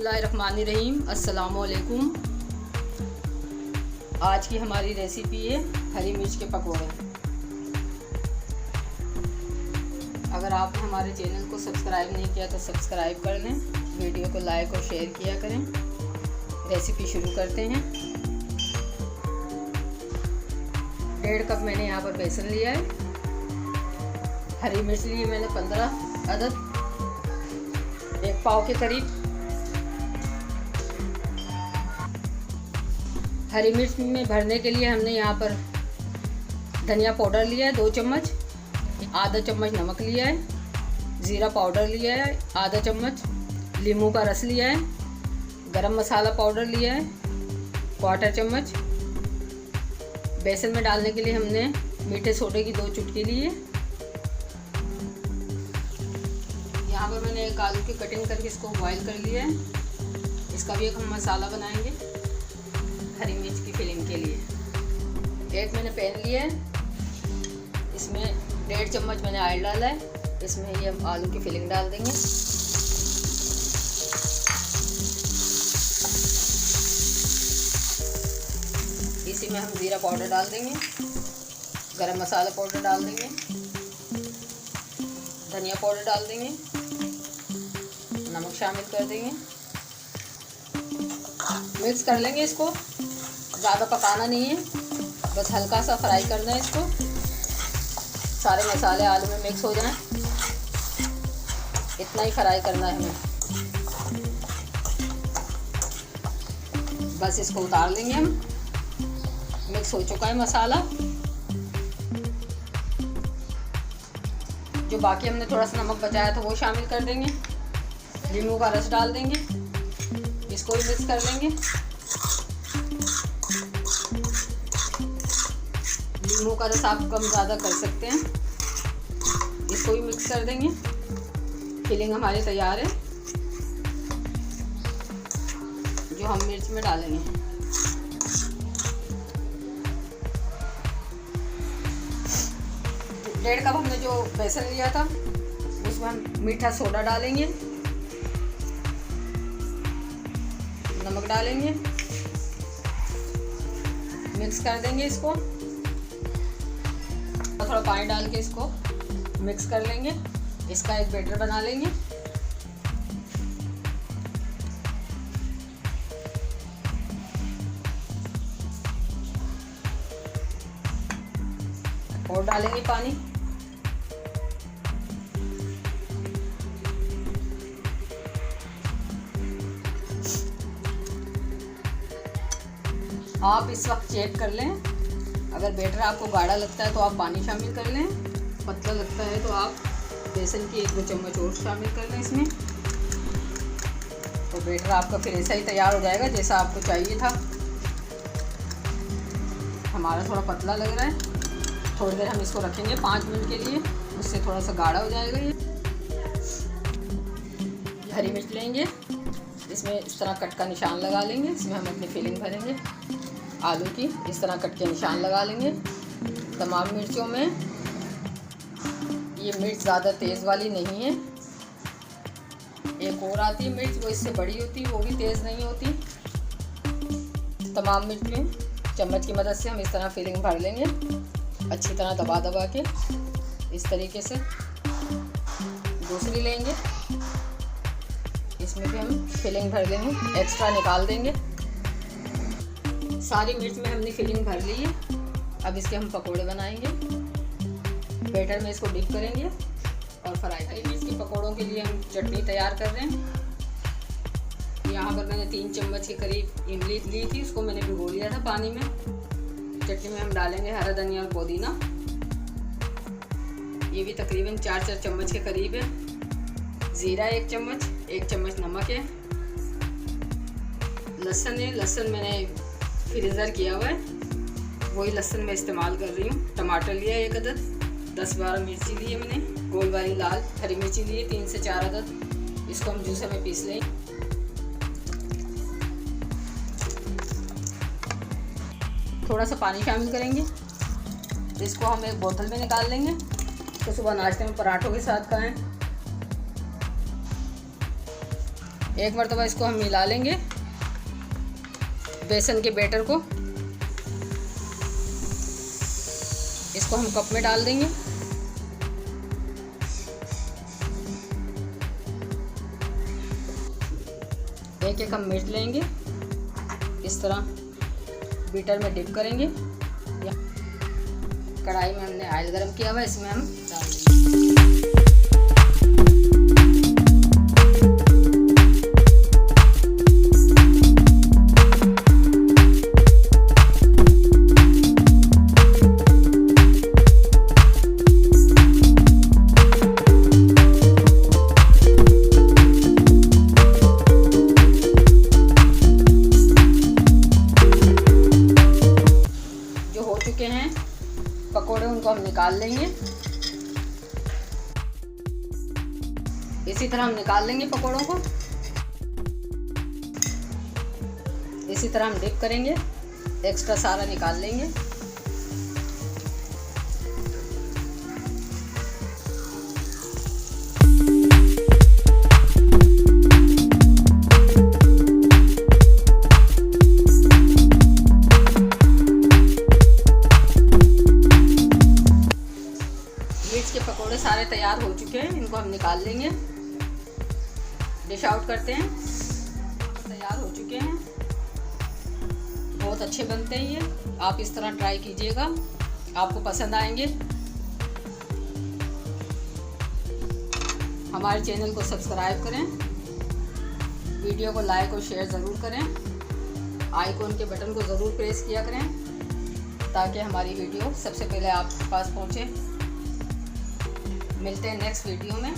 बिस्मिल्लाहिर्रहमानिर्रहीम। अस्सलाम वालेकुम। आज की हमारी रेसिपी है हरी मिर्च के पकोड़े। अगर आपने हमारे चैनल को सब्सक्राइब नहीं किया तो सब्सक्राइब कर लें, वीडियो को लाइक और शेयर किया करें। रेसिपी शुरू करते हैं। 1.5 कप मैंने यहाँ पर बेसन लिया है। हरी मिर्च ली मैंने 15 अदद, 1 पाव के करीब। हरी मिर्च में भरने के लिए हमने यहाँ पर धनिया पाउडर लिया है 2 चम्मच, आधा चम्मच नमक लिया है, ज़ीरा पाउडर लिया है आधा चम्मच, नींबू का रस लिया है, गरम मसाला पाउडर लिया है 1/4 चम्मच। बेसन में डालने के लिए हमने मीठे सोडे की 2 चुटकी ली है। यहाँ पर मैंने एक आलू की कटिंग करके इसको बॉईल कर लिया है। इसका भी एक हम मसाला बनाएंगे हरी मिर्च की फिलिंग के लिए। एक मैंने पैन लिया है, इसमें 1.5 चम्मच मैंने ऑयल डाला है। इसमें ये हम आलू की फिलिंग डाल देंगे। इसी में हम ज़ीरा पाउडर डाल देंगे, गरम मसाला पाउडर डाल देंगे, धनिया पाउडर डाल देंगे, नमक शामिल कर देंगे। मिक्स कर लेंगे इसको। ज़्यादा पकाना नहीं है, बस हल्का सा फ्राई करना है इसको। सारे मसाले आलू में मिक्स हो जाएं, इतना ही फ्राई करना है हमें। बस इसको उतार लेंगे हम। मिक्स हो चुका है मसाला। जो बाकी हमने थोड़ा सा नमक बचाया था वो शामिल कर देंगे। नींबू का रस डाल देंगे, इसको भी मिक्स कर लेंगे। नींबू का रस आप कम ज़्यादा कर सकते हैं। इसको भी मिक्स कर देंगे। फिलिंग हमारी तैयार है जो हम मिर्च में डालेंगे। डेढ़ कप हमने जो बेसन लिया था उसमें हम मीठा सोडा डालेंगे, नमक डालेंगे, मिक्स कर देंगे इसको। थोड़ा पानी डाल के इसको मिक्स कर लेंगे। इसका एक बैटर बना लेंगे। और डालेंगे पानी। आप इस वक्त चेक कर लें, अगर बैटर आपको गाढ़ा लगता है तो आप पानी शामिल कर लें, पतला लगता है तो आप बेसन की 1-2 चम्मच और शामिल कर लें इसमें। तो बैटर आपका फिर ऐसा ही तैयार हो जाएगा जैसा आपको चाहिए था। हमारा थोड़ा पतला लग रहा है। थोड़ी देर हम इसको रखेंगे 5 मिनट के लिए, उससे थोड़ा सा गाढ़ा हो जाएगा ये। हरी मिर्च लेंगे, इसमें इस तरह कट का निशान लगा लेंगे। इसमें हम अपनी फिलिंग भरेंगे आलू की। इस तरह कट के निशान लगा लेंगे। तमाम मिर्चों में ये मिर्च ज़्यादा तेज़ वाली नहीं है। एक और आती है मिर्च, वो इससे बड़ी होती है, वो भी तेज़ नहीं होती। तमाम मिर्च में चम्मच की मदद से हम इस तरह फिलिंग भर लेंगे, अच्छी तरह दबा दबा के इस तरीके से। दूसरी लेंगे, इसमें भी हम फिलिंग भर लेंगे, एक्स्ट्रा निकाल देंगे। सारी मिर्च में हमने फिलिंग भर ली है। अब इसके हम पकोड़े बनाएंगे। बैटर में इसको डिप करेंगे और फ्राई करेंगे। मिर्च के पकोड़ों के लिए हम चटनी तैयार कर रहे हैं। यहाँ पर मैंने 3 चम्मच के करीब इमली ली थी, उसको मैंने भिगो लिया था पानी में। चटनी में हम डालेंगे हरा धनिया और पुदीना। ये भी तकरीबन 4 चम्मच के करीब है। ज़ीरा 1 चम्मच, 1 चम्मच नमक है। लहसुन है, लहसुन मैंने फ्रीज़र किया हुआ है, वही लहसुन मैं इस्तेमाल कर रही हूँ। टमाटर लिया 1 अदद, 10-12 मिर्ची ली है मैंने, गोल वाली लाल हरी मिर्ची ली है 3 से 4 अदद। इसको हम जूसर में पीस लें। थोड़ा सा पानी शामिल करेंगे। इसको हम एक बोतल में निकाल लेंगे। तो सुबह नाश्ते में पराठों के साथ खाएं। एक मरतबा इसको हम मिला लेंगे बेसन के बैटर को। इसको हम कप में डाल देंगे। एक एक हम मिर्च लेंगे, इस तरह बीटर में डिप करेंगे। कढ़ाई में हमने ऑयल गरम किया हुआ है, इसमें हम डाल देंगे। चुके हैं पकोड़े, उनको हम निकाल लेंगे। इसी तरह हम निकाल लेंगे पकोड़ों को। इसी तरह हम डिप करेंगे, एक्स्ट्रा सारा निकाल लेंगे। के पकोड़े सारे तैयार हो चुके हैं, इनको हम निकाल लेंगे। डिश आउट करते हैं। तैयार हो चुके हैं, बहुत अच्छे बनते हैं ये। आप इस तरह ट्राई कीजिएगा, आपको पसंद आएंगे। हमारे चैनल को सब्सक्राइब करें, वीडियो को लाइक और शेयर ज़रूर करें। आइकॉन के बटन को ज़रूर प्रेस किया करें ताकि हमारी वीडियो सबसे पहले आपके पास पहुंचे। मिलते हैं नेक्स्ट वीडियो में।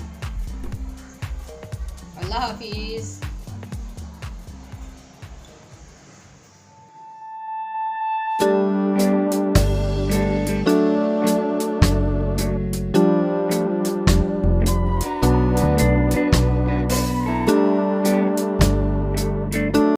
अल्लाह हाफिज़।